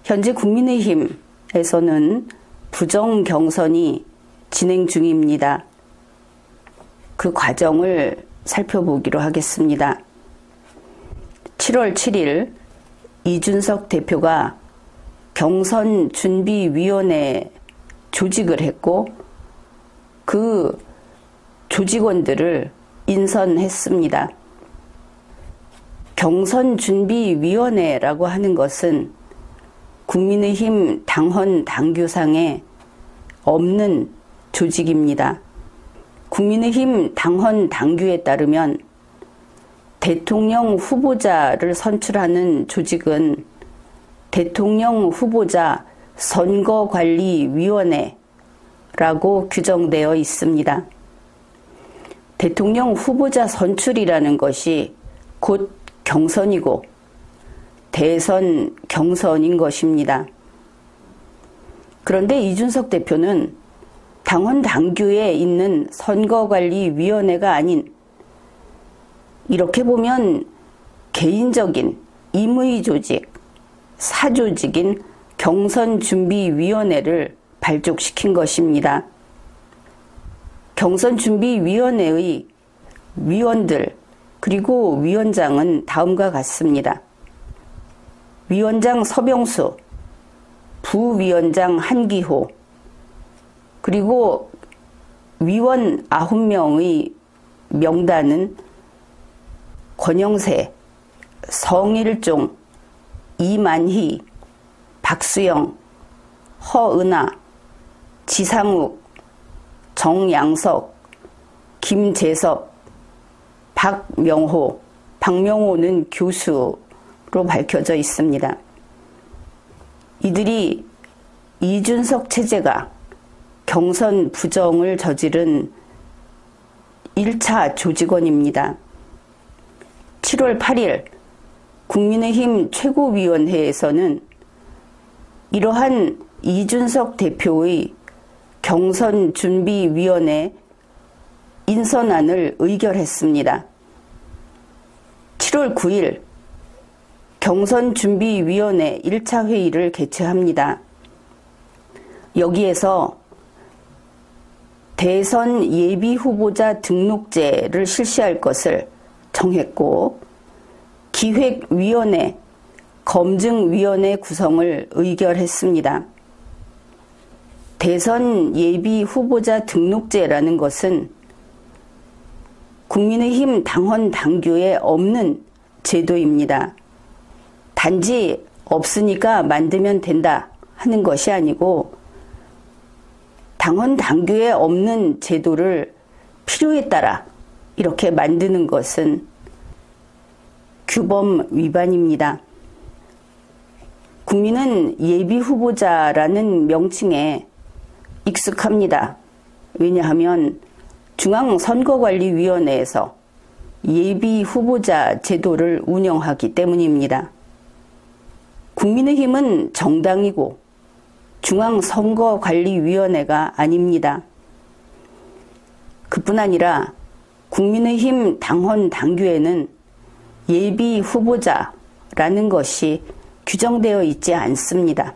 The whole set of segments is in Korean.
현재 국민의힘에서는 부정경선이 진행 중입니다. 그 과정을 살펴보기로 하겠습니다. 7월 7일 이준석 대표가 경선준비위원회 조직을 했고 그 조직원들을 인선했습니다. 경선준비위원회라고 하는 것은 국민의힘 당헌 당규상에 없는 조직입니다. 국민의힘 당헌 당규에 따르면 대통령 후보자를 선출하는 조직은 대통령 후보자 선거관리위원회라고 규정되어 있습니다. 대통령 후보자 선출이라는 것이 곧 경선이고 대선 경선인 것입니다. 그런데 이준석 대표는 당헌 당규에 있는 선거관리위원회가 아닌, 이렇게 보면 개인적인 임의 조직, 사조직인 경선준비위원회를 발족시킨 것입니다. 경선준비위원회의 위원들 그리고 위원장은 다음과 같습니다. 위원장 서병수, 부위원장 한기호, 그리고 위원 9명의 명단은 권영세, 성일종, 이만희, 박수영, 허은하, 지상욱, 정양석, 김재섭, 박명호, 박명호는 교수로 밝혀져 있습니다. 이들이 이준석 체제가 경선 부정을 저지른 1차 조직원입니다. 7월 8일 국민의힘 최고위원회에서는 이러한 이준석 대표의 경선준비위원회 인선안을 의결했습니다. 7월 9일 경선준비위원회 1차 회의를 개최합니다. 여기에서 대선 예비후보자 등록제를 실시할 것을 정했고 기획위원회, 검증위원회 구성을 의결했습니다. 대선 예비후보자 등록제라는 것은 국민의힘 당헌 당규에 없는 제도입니다. 단지 없으니까 만들면 된다 하는 것이 아니고 당헌 당규에 없는 제도를 필요에 따라 이렇게 만드는 것은 규범 위반입니다. 국민은 예비후보자라는 명칭에 익숙합니다. 왜냐하면 중앙선거관리위원회에서 예비후보자 제도를 운영하기 때문입니다. 국민의힘은 정당이고 중앙선거관리위원회가 아닙니다. 그뿐 아니라 국민의힘 당헌 당규에는 예비후보자라는 것이 규정되어 있지 않습니다.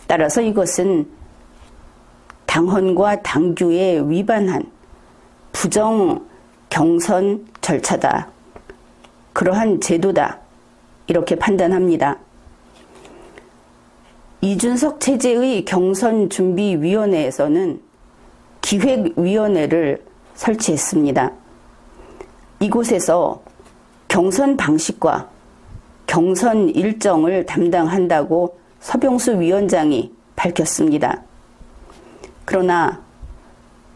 따라서 이것은 당헌과 당규에 위반한 부정 경선 절차다. 그러한 제도다. 이렇게 판단합니다. 이준석 체제의 경선준비위원회에서는 기획위원회를 설치했습니다. 이곳에서 경선 방식과 경선 일정을 담당한다고 서병수 위원장이 밝혔습니다. 그러나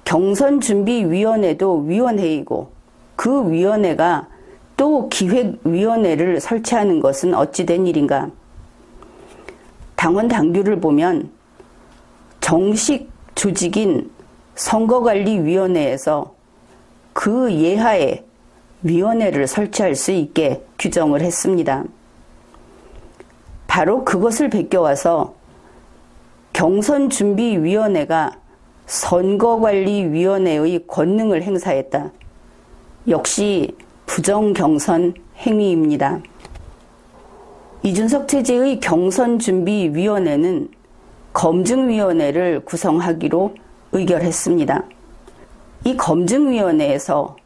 경선준비위원회도 위원회이고 그 위원회가 또 기획위원회를 설치하는 것은 어찌된 일인가? 당헌 당규를 보면 정식 조직인 선거관리위원회에서 그 예하에 위원회를 설치할 수 있게 규정을 했습니다. 바로 그것을 베껴와서 경선준비위원회가 선거관리위원회의 권능을 행사했다. 역시 부정경선 행위입니다. 이준석 체제의 경선준비위원회는 검증위원회를 구성하기로 의결했습니다. 이 검증위원회에서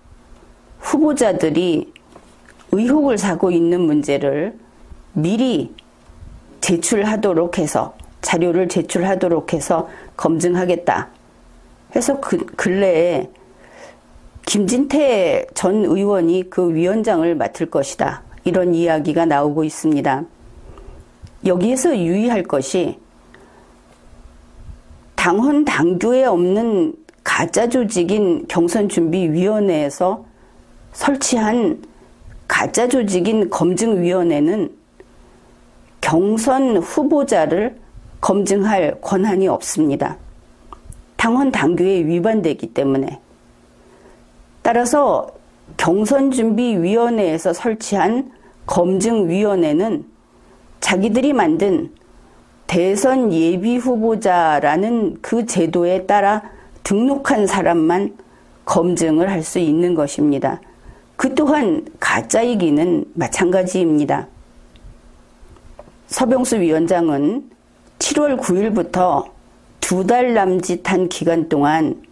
후보자들이 의혹을 사고 있는 문제를 미리 제출하도록 해서 자료를 제출하도록 해서 검증하겠다 해서 근래에 김진태 전 의원이 그 위원장을 맡을 것이다. 이런 이야기가 나오고 있습니다. 여기에서 유의할 것이 당헌 당규에 없는 가짜 조직인 경선준비위원회에서 설치한 가짜 조직인 검증위원회는 경선 후보자를 검증할 권한이 없습니다. 당헌 당규에 위반되기 때문에. 따라서 경선준비위원회에서 설치한 검증위원회는 자기들이 만든 대선 예비후보자라는 그 제도에 따라 등록한 사람만 검증을 할 수 있는 것입니다. 그 또한 가짜이기는 마찬가지입니다. 서병수 위원장은 7월 9일부터 2달 남짓한 기간 동안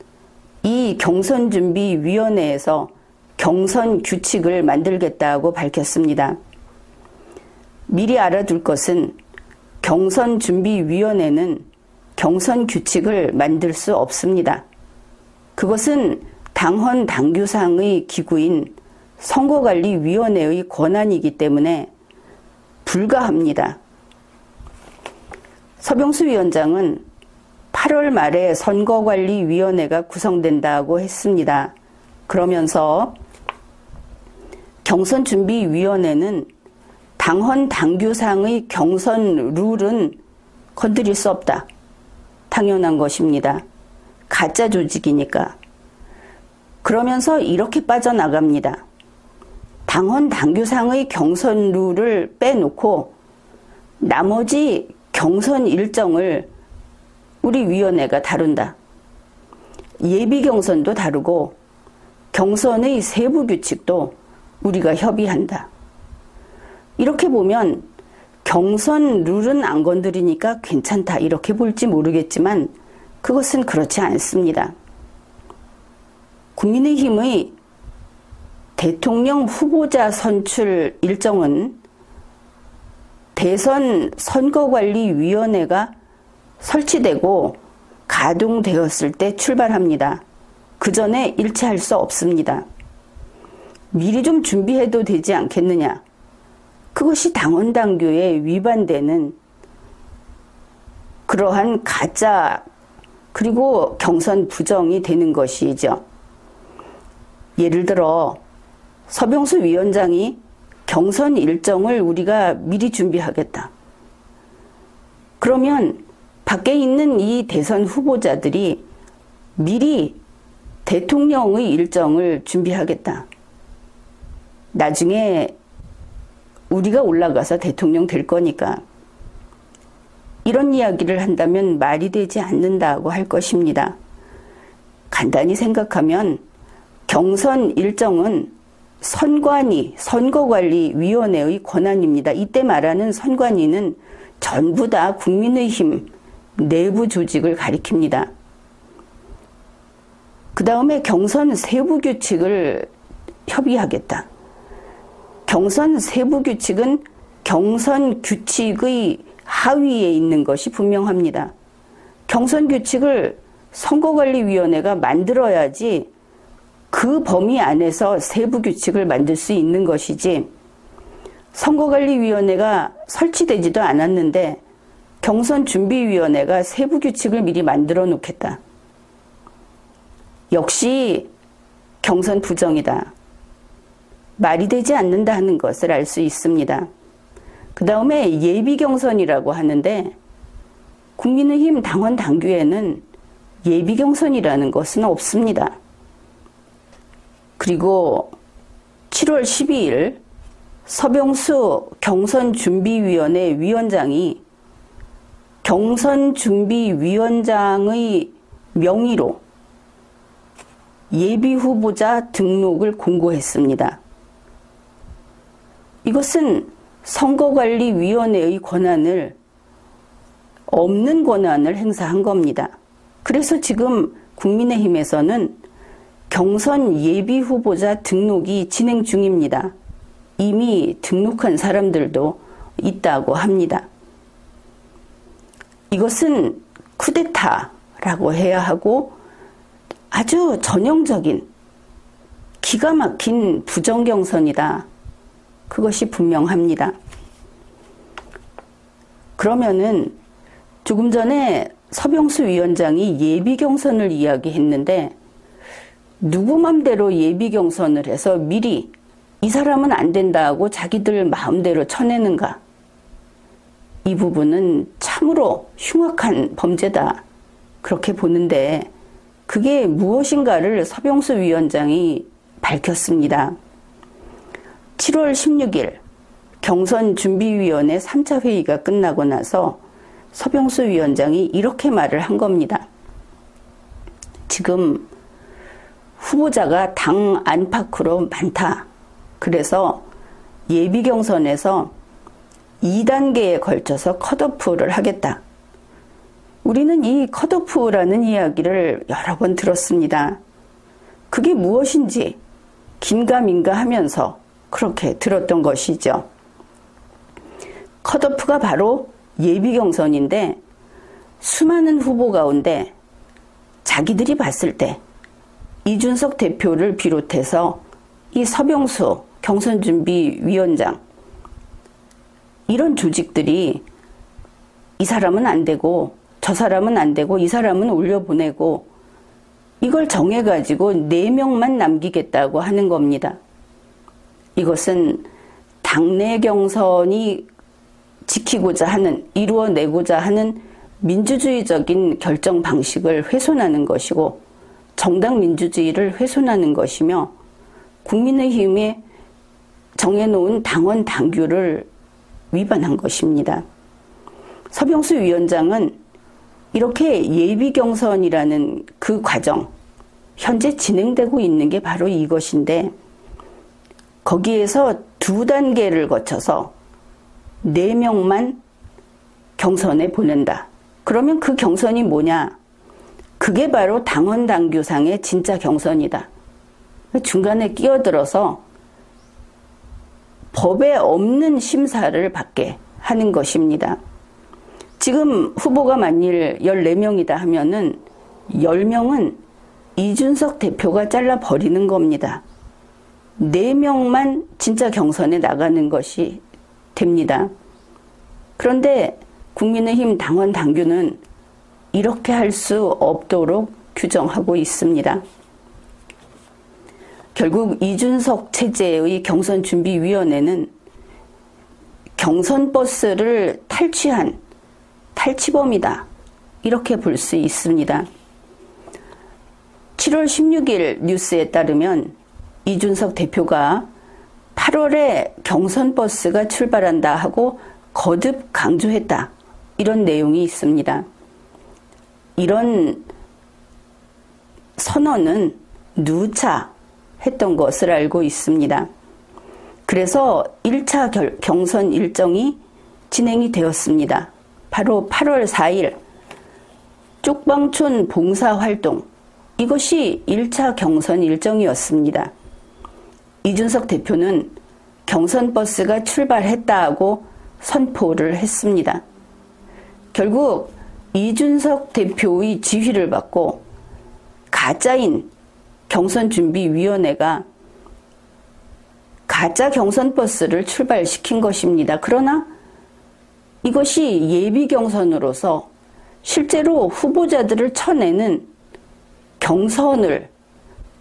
이 경선준비위원회에서 경선 규칙을 만들겠다고 밝혔습니다. 미리 알아둘 것은 경선준비위원회는 경선 규칙을 만들 수 없습니다. 그것은 당헌 당규상의 기구인 선거관리위원회의 권한이기 때문에 불가합니다. 서병수 위원장은 8월 말에 선거관리위원회가 구성된다고 했습니다. 그러면서 경선준비위원회는 당헌 당규상의 경선 룰은 건드릴 수 없다. 당연한 것입니다. 가짜 조직이니까. 그러면서 이렇게 빠져나갑니다. 당헌 당규상의 경선 룰을 빼놓고 나머지 경선 일정을 우리 위원회가 다룬다. 예비 경선도 다루고 경선의 세부 규칙도 우리가 협의한다. 이렇게 보면 경선 룰은 안 건드리니까 괜찮다 이렇게 볼지 모르겠지만 그것은 그렇지 않습니다. 국민의힘의 대통령 후보자 선출 일정은 대선 선거관리위원회가 설치되고 가동되었을 때 출발합니다. 그 전에 일치할 수 없습니다. 미리 좀 준비해도 되지 않겠느냐. 그것이 당헌 당규에 위반되는 그러한 가짜 그리고 경선 부정이 되는 것이죠. 예를 들어 서병수 위원장이 경선 일정을 우리가 미리 준비하겠다. 그러면 밖에 있는 이 대선 후보자들이 미리 대통령의 일정을 준비하겠다. 나중에 우리가 올라가서 대통령 될 거니까. 이런 이야기를 한다면 말이 되지 않는다고 할 것입니다. 간단히 생각하면 경선 일정은 선관위, 선거관리위원회의 권한입니다. 이때 말하는 선관위는 전부 다 국민의힘 내부 조직을 가리킵니다. 그 다음에 경선 세부 규칙을 협의하겠다. 경선 세부 규칙은 경선 규칙의 하위에 있는 것이 분명합니다. 경선 규칙을 선거관리위원회가 만들어야지 그 범위 안에서 세부 규칙을 만들 수 있는 것이지 선거관리위원회가 설치되지도 않았는데 경선준비위원회가 세부 규칙을 미리 만들어 놓겠다. 역시 경선 부정이다. 말이 되지 않는다 하는 것을 알 수 있습니다. 그 다음에 예비경선이라고 하는데 국민의힘 당헌 당규에는 예비경선이라는 것은 없습니다. 그리고 7월 12일 서병수 경선준비위원회 위원장이 경선준비위원장의 명의로 예비후보자 등록을 공고했습니다. 이것은 선거관리위원회의 권한을 없는 권한을 행사한 겁니다. 그래서 지금 국민의힘에서는 경선 예비 후보자 등록이 진행 중입니다. 이미 등록한 사람들도 있다고 합니다. 이것은 쿠데타라고 해야 하고 아주 전형적인 기가 막힌 부정경선이다. 그것이 분명합니다. 그러면은 조금 전에 서병수 위원장이 예비경선을 이야기했는데 누구 맘대로 예비경선을 해서 미리 이 사람은 안 된다고 자기들 마음대로 쳐내는가? 이 부분은 참으로 흉악한 범죄다. 그렇게 보는데 그게 무엇인가를 서병수 위원장이 밝혔습니다. 7월 16일 경선준비위원회 3차 회의가 끝나고 나서 서병수 위원장이 이렇게 말을 한 겁니다. 지금 후보자가 당 안팎으로 많다. 그래서 예비경선에서 2단계에 걸쳐서 컷오프를 하겠다. 우리는 이 컷오프라는 이야기를 여러 번 들었습니다. 그게 무엇인지 긴가민가 하면서 그렇게 들었던 것이죠. 컷오프가 바로 예비경선인데 수많은 후보 가운데 자기들이 봤을 때 이준석 대표를 비롯해서 이 서병수 경선준비위원장 이런 조직들이 이 사람은 안 되고 저 사람은 안 되고 이 사람은 올려보내고 이걸 정해가지고 4명만 남기겠다고 하는 겁니다. 이것은 당내 경선이 지키고자 하는, 이루어내고자 하는 민주주의적인 결정 방식을 훼손하는 것이고 정당 민주주의를 훼손하는 것이며 국민의힘에 정해놓은 당원 당규를 위반한 것입니다. 서병수 위원장은 이렇게 예비경선이라는 그 과정, 현재 진행되고 있는 게 바로 이것인데 거기에서 2단계를 거쳐서 4명만 경선에 보낸다. 그러면 그 경선이 뭐냐? 그게 바로 당원 당규상의 진짜 경선이다. 중간에 끼어들어서 법에 없는 심사를 받게 하는 것입니다. 지금 후보가 만일 14명이다 하면은 10명은 이준석 대표가 잘라버리는 겁니다. 4명만 진짜 경선에 나가는 것이 됩니다. 그런데 국민의힘 당원 당규는 이렇게 할 수 없도록 규정하고 있습니다. 결국 이준석 체제의 경선준비위원회는 경선버스를 탈취한 탈취범이다. 이렇게 볼 수 있습니다. 7월 16일 뉴스에 따르면 이준석 대표가 8월에 경선버스가 출발한다 하고 거듭 강조했다. 이런 내용이 있습니다. 이런 선언은 누차 했던 것을 알고 있습니다. 그래서 1차 경선 일정이 진행이 되었습니다. 바로 8월 4일 쪽방촌 봉사활동, 이것이 1차 경선 일정이었습니다. 이준석 대표는 경선버스가 출발했다고 선포를 했습니다. 결국 이준석 대표의 지휘를 받고 가짜인 경선준비위원회가 가짜 경선버스를 출발시킨 것입니다. 그러나 이것이 예비경선으로서 실제로 후보자들을 쳐내는 경선을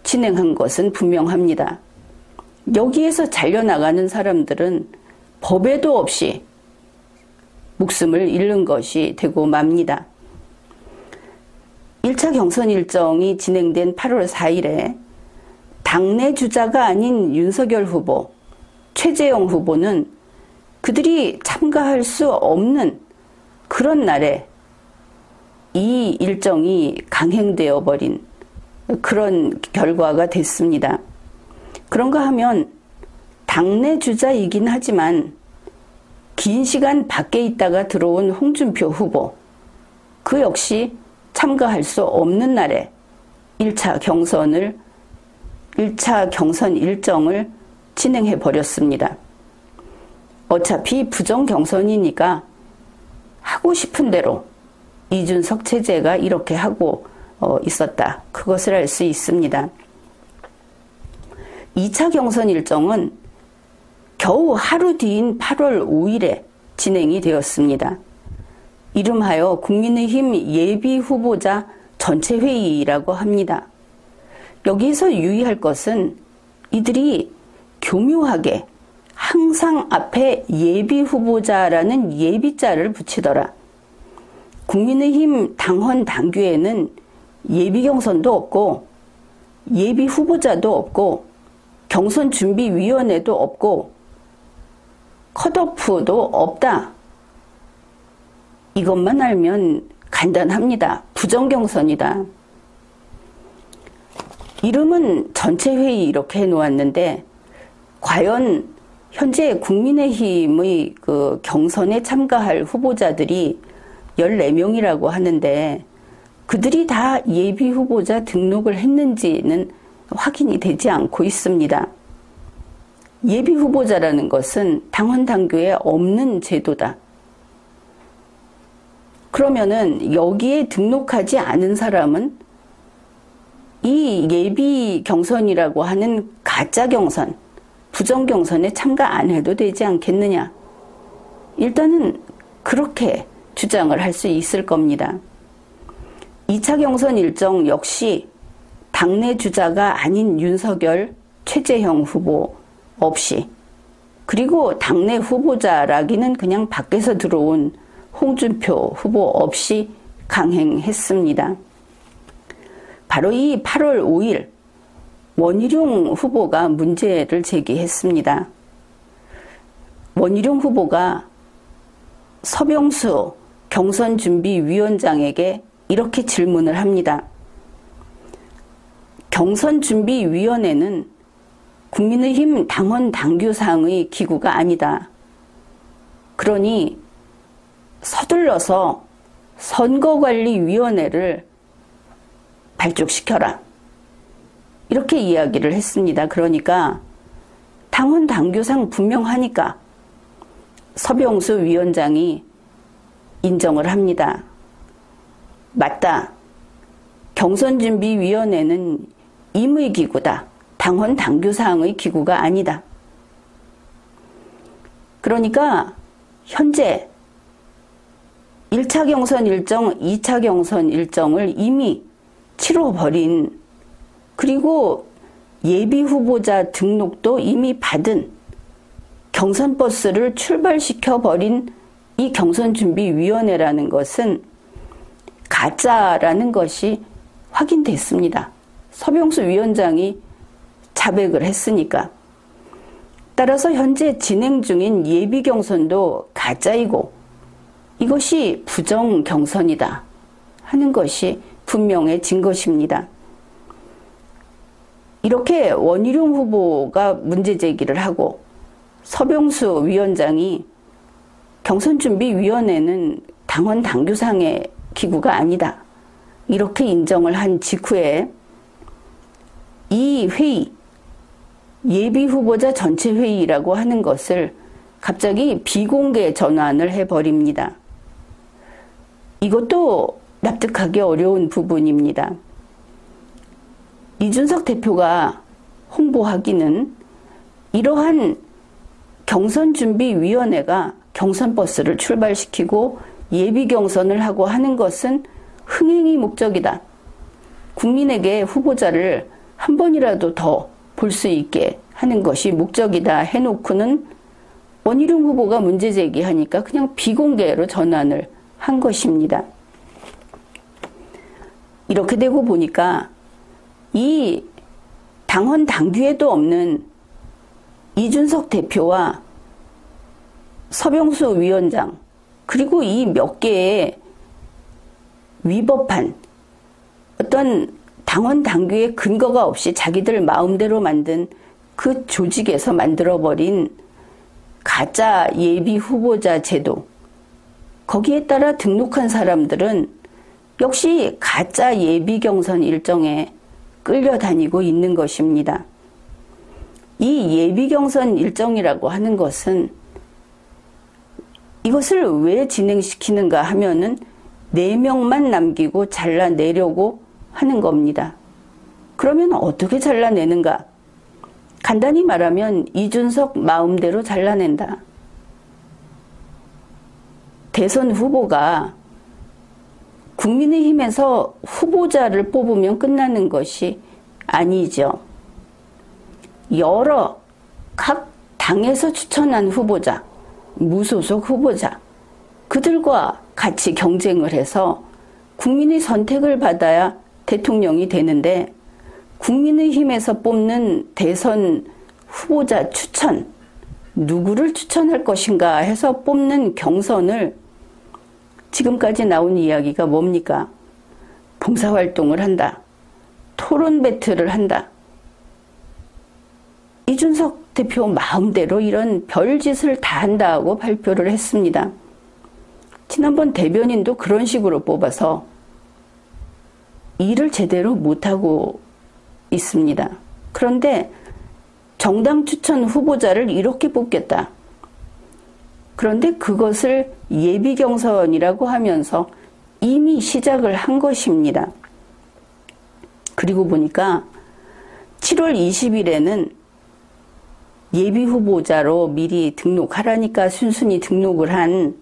진행한 것은 분명합니다. 여기에서 잘려나가는 사람들은 법에도 없이 목숨을 잃는 것이 되고 맙니다. 1차 경선 일정이 진행된 8월 4일에 당내 주자가 아닌 윤석열 후보, 최재형 후보는 그들이 참가할 수 없는 그런 날에 이 일정이 강행되어 버린 그런 결과가 됐습니다. 그런가 하면 당내 주자이긴 하지만 긴 시간 밖에 있다가 들어온 홍준표 후보, 그 역시 참가할 수 없는 날에 1차 경선 일정을 진행해 버렸습니다. 어차피 부정 경선이니까 하고 싶은 대로 이준석 체제가 이렇게 하고 있었다. 그것을 알 수 있습니다. 2차 경선 일정은 겨우 하루 뒤인 8월 5일에 진행이 되었습니다. 이름하여 국민의힘 예비후보자 전체회의라고 합니다. 여기서 유의할 것은 이들이 교묘하게 항상 앞에 예비후보자라는 예비자를 붙이더라. 국민의힘 당헌 당규에는 예비경선도 없고 예비후보자도 없고 경선준비위원회도 없고 컷오프도 없다. 이것만 알면 간단합니다. 부정경선이다. 이름은 전체회의 이렇게 해놓았는데 과연 현재 국민의힘의 그 경선에 참가할 후보자들이 14명이라고 하는데 그들이 다 예비후보자 등록을 했는지는 확인이 되지 않고 있습니다. 예비후보자라는 것은 당헌 당규에 없는 제도다. 그러면은 여기에 등록하지 않은 사람은 이 예비 경선이라고 하는 가짜 경선, 부정 경선에 참가 안 해도 되지 않겠느냐. 일단은 그렇게 주장을 할 수 있을 겁니다. 2차 경선 일정 역시 당내 주자가 아닌 윤석열, 최재형 후보 없이, 그리고 당내 후보자라기는 그냥 밖에서 들어온 홍준표 후보 없이 강행했습니다. 바로 이 8월 5일 원희룡 후보가 문제를 제기했습니다. 원희룡 후보가 서병수 경선준비위원장에게 이렇게 질문을 합니다. 경선준비위원회는 국민의힘 당헌 당규상의 기구가 아니다. 그러니 서둘러서 선거관리위원회를 발족시켜라. 이렇게 이야기를 했습니다. 그러니까 당헌 당규상 분명하니까 서병수 위원장이 인정을 합니다. 맞다. 경선준비위원회는 임의기구다. 당헌 당규상의 기구가 아니다. 그러니까 현재 1차 경선 일정, 2차 경선 일정을 이미 치러버린, 그리고 예비후보자 등록도 이미 받은, 경선버스를 출발시켜버린 이 경선준비위원회라는 것은 가짜라는 것이 확인됐습니다. 서병수 위원장이 자백을 했으니까. 따라서 현재 진행 중인 예비경선도 가짜이고 이것이 부정경선이다 하는 것이 분명해진 것입니다. 이렇게 원희룡 후보가 문제제기를 하고 서병수 위원장이 경선준비위원회는 당헌 당규상의 기구가 아니다 이렇게 인정을 한 직후에 이 회의, 예비후보자 전체회의라고 하는 것을 갑자기 비공개 전환을 해버립니다. 이것도 납득하기 어려운 부분입니다. 이준석 대표가 홍보하기는 이러한 경선준비위원회가 경선버스를 출발시키고 예비경선을 하고 하는 것은 흥행이 목적이다. 국민에게 후보자를 한 번이라도 더 볼 수 있게 하는 것이 목적이다 해놓고는 원희룡 후보가 문제 제기하니까 그냥 비공개로 전환을 한 것입니다. 이렇게 되고 보니까 이 당헌 당규에도 없는 이준석 대표와 서병수 위원장, 그리고 이 몇 개의 위법한 어떤 당헌 당규의 근거가 없이 자기들 마음대로 만든 그 조직에서 만들어버린 가짜 예비 후보자 제도, 거기에 따라 등록한 사람들은 역시 가짜 예비 경선 일정에 끌려다니고 있는 것입니다. 이 예비 경선 일정이라고 하는 것은 이것을 왜 진행시키는가 하면은 4명만 남기고 잘라내려고 하는 겁니다. 그러면 어떻게 잘라내는가? 간단히 말하면 이준석 마음대로 잘라낸다. 대선 후보가 국민의힘에서 후보자를 뽑으면 끝나는 것이 아니죠. 여러 각 당에서 추천한 후보자, 무소속 후보자, 그들과 같이 경쟁을 해서 국민의 선택을 받아야 대통령이 되는데, 국민의힘에서 뽑는 대선 후보자 추천, 누구를 추천할 것인가 해서 뽑는 경선을 지금까지 나온 이야기가 뭡니까? 봉사활동을 한다. 토론 배틀을 한다. 이준석 대표 마음대로 이런 별짓을 다 한다고 발표를 했습니다. 지난번 대변인도 그런 식으로 뽑아서 일을 제대로 못하고 있습니다. 그런데 정당 추천 후보자를 이렇게 뽑겠다. 그런데 그것을 예비 경선이라고 하면서 이미 시작을 한 것입니다. 그리고 보니까 7월 20일에는 예비 후보자로 미리 등록하라니까 순순히 등록을 한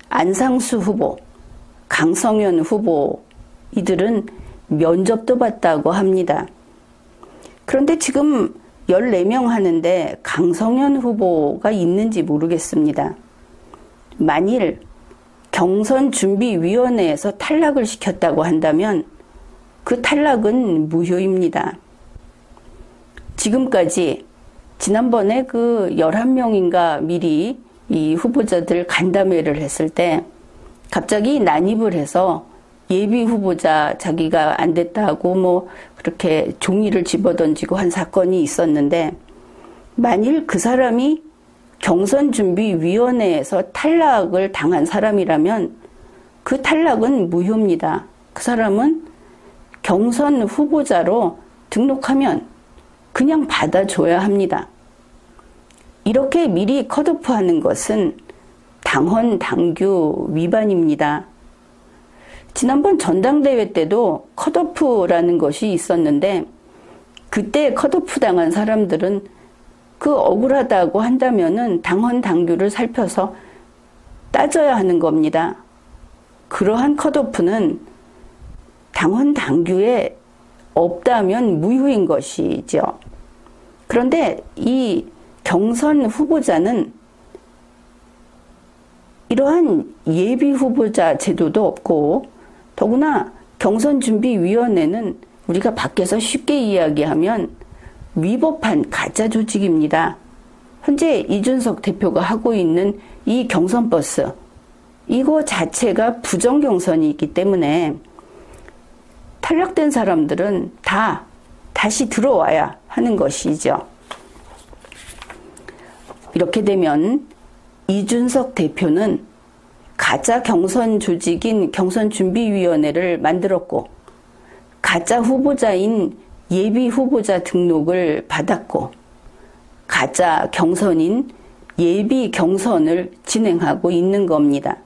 안상수 후보, 강성현 후보, 이들은 면접도 봤다고 합니다. 그런데 지금 14명 하는데 강성현 후보가 있는지 모르겠습니다. 만일 경선준비위원회에서 탈락을 시켰다고 한다면 그 탈락은 무효입니다. 지금까지 지난번에 그 11명인가 미리 이 후보자들 간담회를 했을 때 갑자기 난입을 해서 예비 후보자 자기가 안 됐다고 뭐 그렇게 종이를 집어던지고 한 사건이 있었는데, 만일 그 사람이 경선준비위원회에서 탈락을 당한 사람이라면 그 탈락은 무효입니다. 그 사람은 경선 후보자로 등록하면 그냥 받아줘야 합니다. 이렇게 미리 컷오프하는 것은 당헌 당규 위반입니다. 지난번 전당대회 때도 컷오프라는 것이 있었는데, 그때 컷오프 당한 사람들은 그 억울하다고 한다면은 당헌 당규를 살펴서 따져야 하는 겁니다. 그러한 컷오프는 당헌 당규에 없다면 무효인 것이죠. 그런데 이 경선 후보자는 이러한 예비 후보자 제도도 없고, 더구나 경선준비위원회는 우리가 밖에서 쉽게 이야기하면 위법한 가짜 조직입니다. 현재 이준석 대표가 하고 있는 이 경선버스, 이거 자체가 부정경선이 있기 때문에 탈락된 사람들은 다 다시 들어와야 하는 것이죠. 이렇게 되면 이준석 대표는 가짜 경선 조직인 경선준비위원회를 만들었고, 가짜 후보자인 예비 후보자 등록을 받았고, 가짜 경선인 예비 경선을 진행하고 있는 겁니다.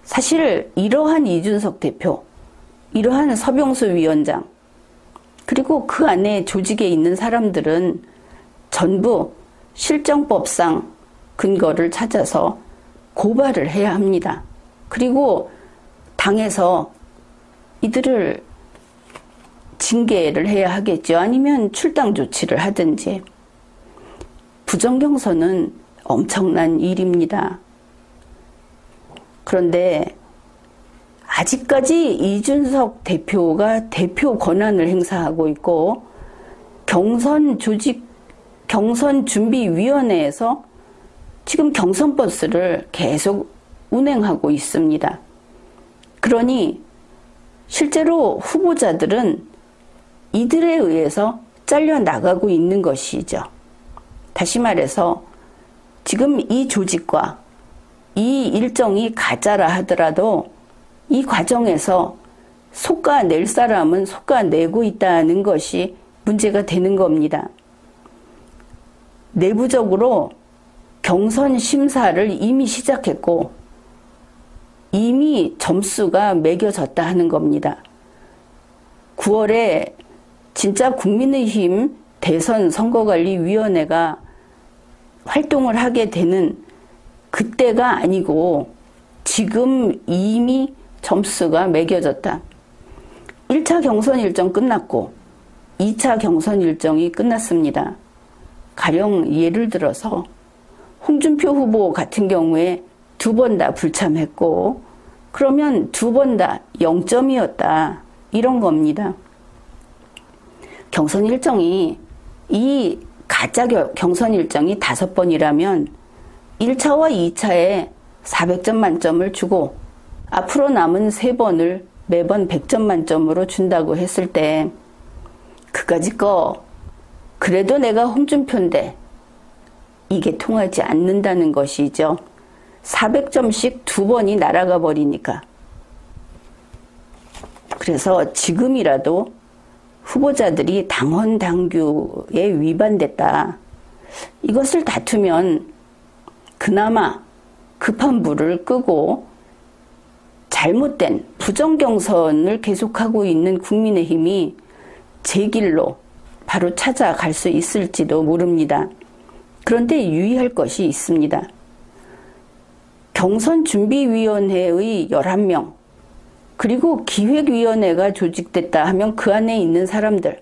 사실 이러한 이준석 대표, 이러한 서병수 위원장, 그리고 그 안에 조직에 있는 사람들은 전부 실정법상 근거를 찾아서 고발을 해야 합니다. 그리고 당에서 이들을 징계를 해야 하겠죠. 아니면 출당 조치를 하든지. 부정경선은 엄청난 일입니다. 그런데 아직까지 이준석 대표가 대표 권한을 행사하고 있고, 경선준비위원회에서 지금 경선버스를 계속 운행하고 있습니다. 그러니 실제로 후보자들은 이들에 의해서 잘려나가고 있는 것이죠. 다시 말해서 지금 이 조직과 이 일정이 가짜라 하더라도 이 과정에서 속아낼 사람은 속아내고 있다는 것이 문제가 되는 겁니다. 내부적으로 경선 심사를 이미 시작했고 이미 점수가 매겨졌다 하는 겁니다. 9월에 진짜 국민의힘 대선 선거관리위원회가 활동을 하게 되는 그때가 아니고 지금 이미 점수가 매겨졌다. 1차 경선 일정 끝났고 2차 경선 일정이 끝났습니다. 가령 예를 들어서 홍준표 후보 같은 경우에 2번 다 불참했고 그러면 2번 다 0점이었다. 이런 겁니다. 경선 일정이 이 가짜 경선 일정이 5번이라면 1차와 2차에 400점 만점을 주고 앞으로 남은 3번을 매번 100점 만점으로 준다고 했을 때 그까짓 거 그래도 내가 홍준표인데 이게 통하지 않는다는 것이죠. 400점씩 2번이 날아가 버리니까. 그래서 지금이라도 후보자들이 당헌 당규에 위반됐다. 이것을 다투면 그나마 급한 불을 끄고 잘못된 부정경선을 계속하고 있는 국민의힘이 제 길로 바로 찾아갈 수 있을지도 모릅니다. 그런데 유의할 것이 있습니다. 경선준비위원회의 11명 그리고 기획위원회가 조직됐다 하면 그 안에 있는 사람들,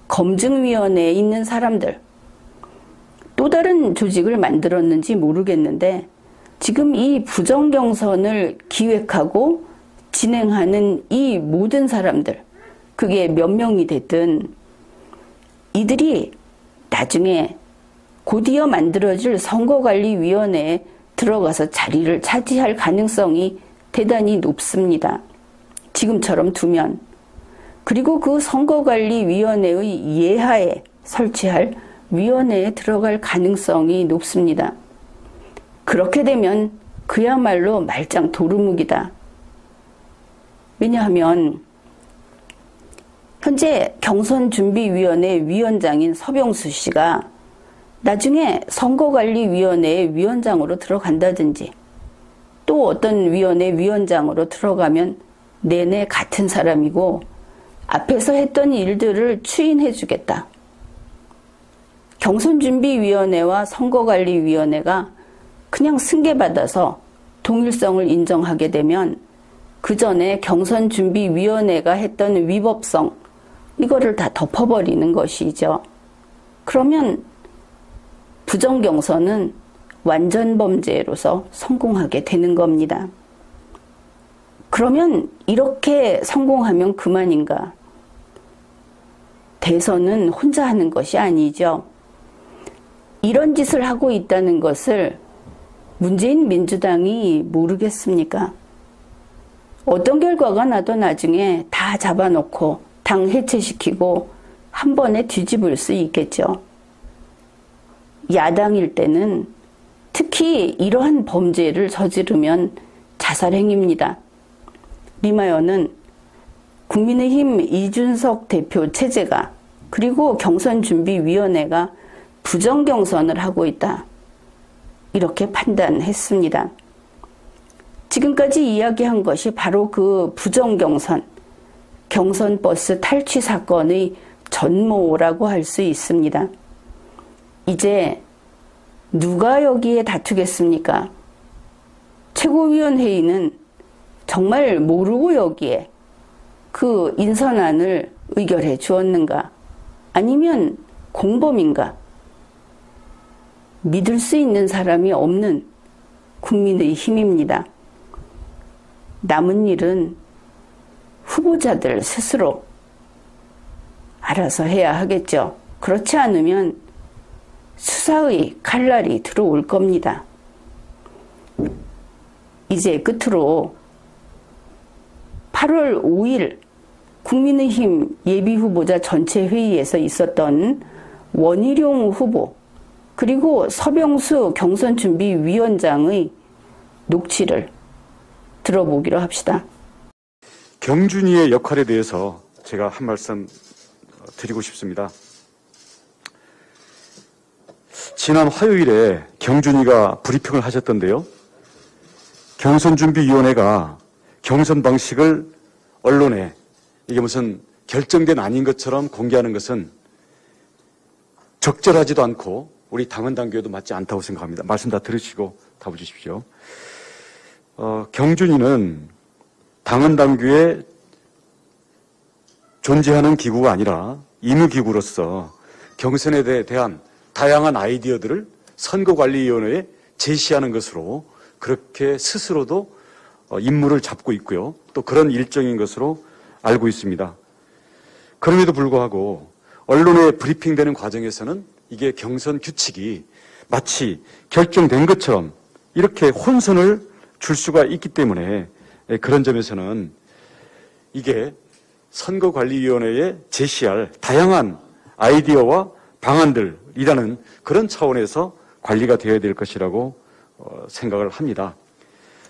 검증위원회에 있는 사람들, 또 다른 조직을 만들었는지 모르겠는데 지금 이 부정경선을 기획하고 진행하는 이 모든 사람들, 그게 몇 명이 됐든 이들이 나중에 곧이어 만들어질 선거관리위원회에 들어가서 자리를 차지할 가능성이 대단히 높습니다. 지금처럼 두면. 그리고 그 선거관리위원회의 예하에 설치할 위원회에 들어갈 가능성이 높습니다. 그렇게 되면 그야말로 말짱 도루묵이다. 왜냐하면 현재 경선준비위원회 위원장인 서병수 씨가 나중에 선거관리위원회의 위원장으로 들어간다든지 또 어떤 위원회 위원장으로 들어가면 내내 같은 사람이고 앞에서 했던 일들을 추인해 주겠다. 경선준비위원회와 선거관리위원회가 그냥 승계받아서 동일성을 인정하게 되면 그 전에 경선준비위원회가 했던 위법성 이거를 다 덮어버리는 것이죠. 그러면 부정경선은 완전 범죄로서 성공하게 되는 겁니다. 그러면 이렇게 성공하면 그만인가? 대선은 혼자 하는 것이 아니죠. 이런 짓을 하고 있다는 것을 문재인 민주당이 모르겠습니까? 어떤 결과가 나도 나중에 다 잡아놓고 당 해체시키고 한 번에 뒤집을 수 있겠죠. 야당일 때는 특히 이러한 범죄를 저지르면 자살행위입니다. 리마여는 국민의힘 이준석 대표 체제가 그리고 경선준비위원회가 부정경선을 하고 있다. 이렇게 판단했습니다. 지금까지 이야기한 것이 바로 그 부정경선, 경선버스 탈취 사건의 전모라고 할 수 있습니다. 이제 누가 여기에 다투겠습니까? 최고위원회의는 정말 모르고 여기에 그 인선안을 의결해 주었는가? 아니면 공범인가? 믿을 수 있는 사람이 없는 국민의 힘입니다. 남은 일은 후보자들 스스로 알아서 해야 하겠죠. 그렇지 않으면 수사의 칼날이 들어올 겁니다. 이제 끝으로 8월 5일 국민의힘 예비후보자 전체회의에서 있었던 원희룡 후보 그리고 서병수 경선준비위원장의 녹취를 들어보기로 합시다. 경준이의 역할에 대해서 제가 한 말씀 드리고 싶습니다. 지난 화요일에 경준이가 브리핑을 하셨던데요. 경선준비위원회가 경선 방식을 언론에 이게 무슨 결정된 아닌 것처럼 공개하는 것은 적절하지도 않고 우리 당헌 당규에도 맞지 않다고 생각합니다. 말씀 다 들으시고 답을 주십시오. 경준이는 당헌 당규에 존재하는 기구가 아니라 임의기구로서 경선에 대한 다양한 아이디어들을 선거관리위원회에 제시하는 것으로 그렇게 스스로도 임무를 잡고 있고요. 또 그런 일정인 것으로 알고 있습니다. 그럼에도 불구하고 언론에 브리핑되는 과정에서는 이게 경선 규칙이 마치 결정된 것처럼 이렇게 혼선을 줄 수가 있기 때문에 그런 점에서는 이게 선거관리위원회에 제시할 다양한 아이디어와 방안들이라는 그런 차원에서 관리가 되어야 될 것이라고 생각을 합니다.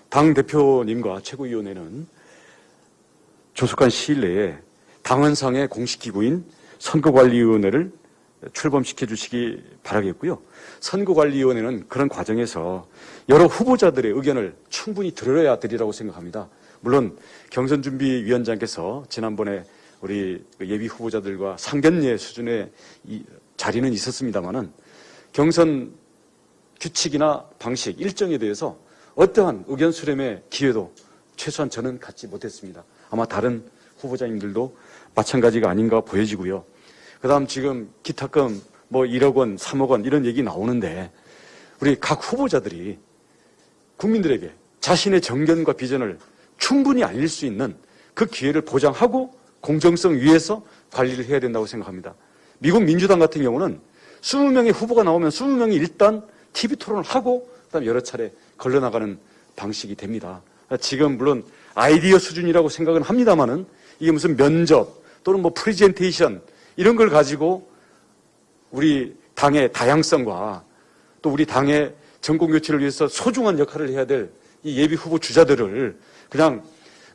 당대표님과 최고위원회는 조속한 시일 내에 당헌상의 공식기구인 선거관리위원회를 출범시켜 주시기 바라겠고요. 선거관리위원회는 그런 과정에서 여러 후보자들의 의견을 충분히 들어야 되리라고 생각합니다. 물론 경선준비위원장께서 지난번에 우리 예비 후보자들과 상견례 수준의 자리는 있었습니다만은 경선 규칙이나 방식, 일정에 대해서 어떠한 의견 수렴의 기회도 최소한 저는 갖지 못했습니다. 아마 다른 후보자님들도 마찬가지가 아닌가 보여지고요. 그 다음 지금 기탁금 뭐 1억 원, 3억 원 이런 얘기 나오는데 우리 각 후보자들이 국민들에게 자신의 정견과 비전을 충분히 알릴 수 있는 그 기회를 보장하고 공정성 위에서 관리를 해야 된다고 생각합니다. 미국 민주당 같은 경우는 20명의 후보가 나오면 20명이 일단 TV 토론을 하고 그다음에 여러 차례 걸러나가는 방식이 됩니다. 지금 물론 아이디어 수준이라고 생각은 합니다만은 이게 무슨 면접 또는 뭐 프레젠테이션 이런 걸 가지고 우리 당의 다양성과 또 우리 당의 정권 교체를 위해서 소중한 역할을 해야 될 이 예비 후보 주자들을 그냥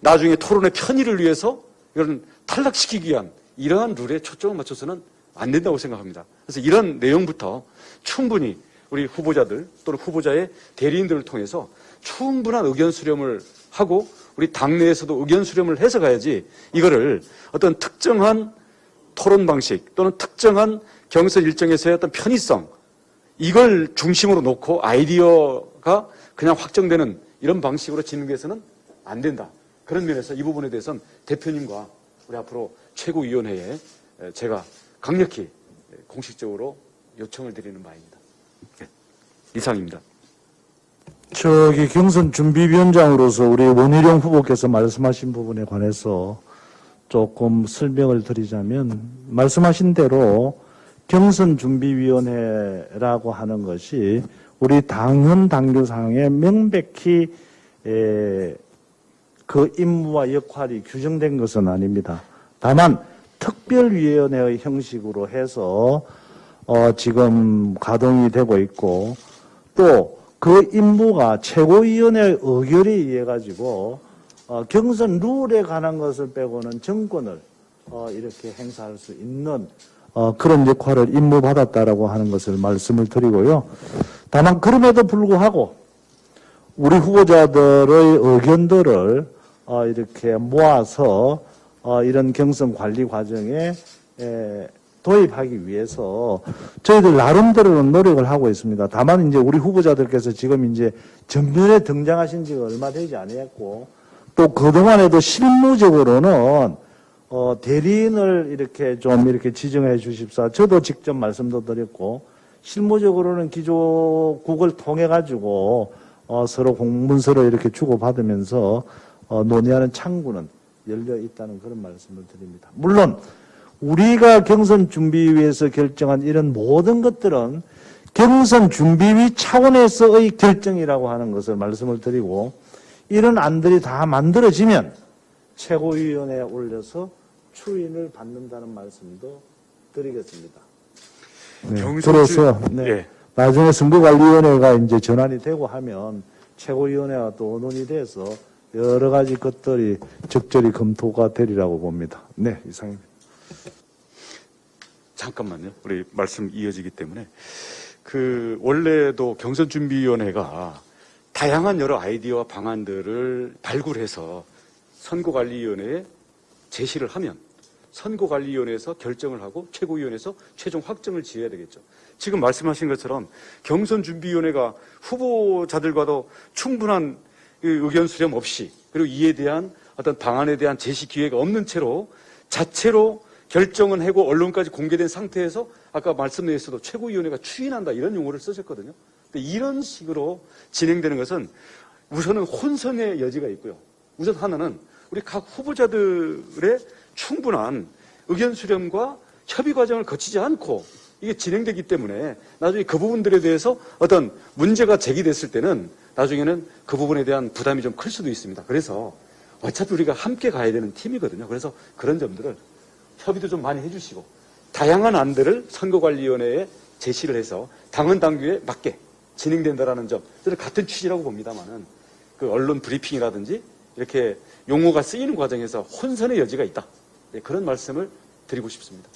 나중에 토론의 편의를 위해서 이런 탈락시키기 위한 이러한 룰에 초점을 맞춰서는 안 된다고 생각합니다. 그래서 이런 내용부터 충분히 우리 후보자들 또는 후보자의 대리인들을 통해서 충분한 의견 수렴을 하고 우리 당내에서도 의견 수렴을 해서 가야지 이거를 어떤 특정한 토론 방식 또는 특정한 경선 일정에서의 어떤 편의성 이걸 중심으로 놓고 아이디어가 그냥 확정되는 이런 방식으로 진행해서는 안 된다. 그런 면에서 이 부분에 대해서는 대표님과 우리 앞으로 최고위원회에 제가 강력히 공식적으로 요청을 드리는 바입니다. 네, 이상입니다. 경선준비위원장으로서 우리 원희룡 후보께서 말씀하신 부분에 관해서 조금 설명을 드리자면 말씀하신 대로 경선준비위원회라고 하는 것이 우리 당헌 당규상에 명백히 그 임무와 역할이 규정된 것은 아닙니다. 다만 특별위원회의 형식으로 해서 지금 가동이 되고 있고 또 그 임무가 최고위원회의 의결에 의해 가지고 경선 룰에 관한 것을 빼고는 정권을 이렇게 행사할 수 있는 그런 역할을 임무받았다라고 하는 것을 말씀을 드리고요. 다만 그럼에도 불구하고 우리 후보자들의 의견들을 이렇게 모아서 이런 경선 관리 과정에 도입하기 위해서 저희들 나름대로는 노력을 하고 있습니다. 다만 이제 우리 후보자들께서 지금 이제 전면에 등장하신 지가 얼마 되지 않았고 또 그동안에도 실무적으로는 대리인을 이렇게 좀 이렇게 지정해 주십사. 저도 직접 말씀도 드렸고 실무적으로는 기조국을 통해 가지고 서로 공문서를 이렇게 주고받으면서 논의하는 창구는 열려 있다는 그런 말씀을 드립니다. 물론 우리가 경선준비위에서 결정한 이런 모든 것들은 경선준비위 차원에서의 결정이라고 하는 것을 말씀을 드리고 이런 안들이 다 만들어지면 최고위원회에 올려서 추인을 받는다는 말씀도 드리겠습니다. 네, 그래서 네. 나중에 선거관리위원회가 이제 전환이 되고 하면 최고위원회와 또 의논이 돼서 여러 가지 것들이 적절히 검토가 되리라고 봅니다. 네, 이상입니다. 잠깐만요. 우리 말씀 이어지기 때문에. 원래도 경선준비위원회가 다양한 여러 아이디어와 방안들을 발굴해서 선거관리위원회에 제시를 하면 선거관리위원회에서 결정을 하고 최고위원회에서 최종 확정을 지어야 되겠죠. 지금 말씀하신 것처럼 경선준비위원회가 후보자들과도 충분한 의견 수렴 없이 그리고 이에 대한 어떤 방안에 대한 제시 기회가 없는 채로 자체로 결정은 하고 언론까지 공개된 상태에서 아까 말씀드렸어도 최고위원회가 추인한다 이런 용어를 쓰셨거든요. 근데 이런 식으로 진행되는 것은 우선은 혼선의 여지가 있고요. 우선 하나는 우리 각 후보자들의 충분한 의견 수렴과 협의 과정을 거치지 않고 이게 진행되기 때문에 나중에 그 부분들에 대해서 어떤 문제가 제기됐을 때는 나중에는 그 부분에 대한 부담이 좀 클 수도 있습니다. 그래서 어차피 우리가 함께 가야 되는 팀이거든요. 그래서 그런 점들을 협의도 좀 많이 해주시고 다양한 안들을 선거관리위원회에 제시를 해서 당헌 당규에 맞게 진행된다라는 점, 저는 같은 취지라고 봅니다만은 그 언론 브리핑이라든지 이렇게 용어가 쓰이는 과정에서 혼선의 여지가 있다. 네, 그런 말씀을 드리고 싶습니다.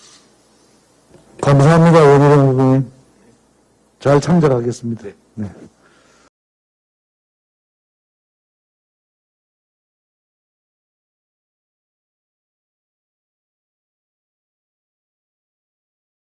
감사합니다, 원희룡 후보님. 잘 참작하겠습니다. 네. 네.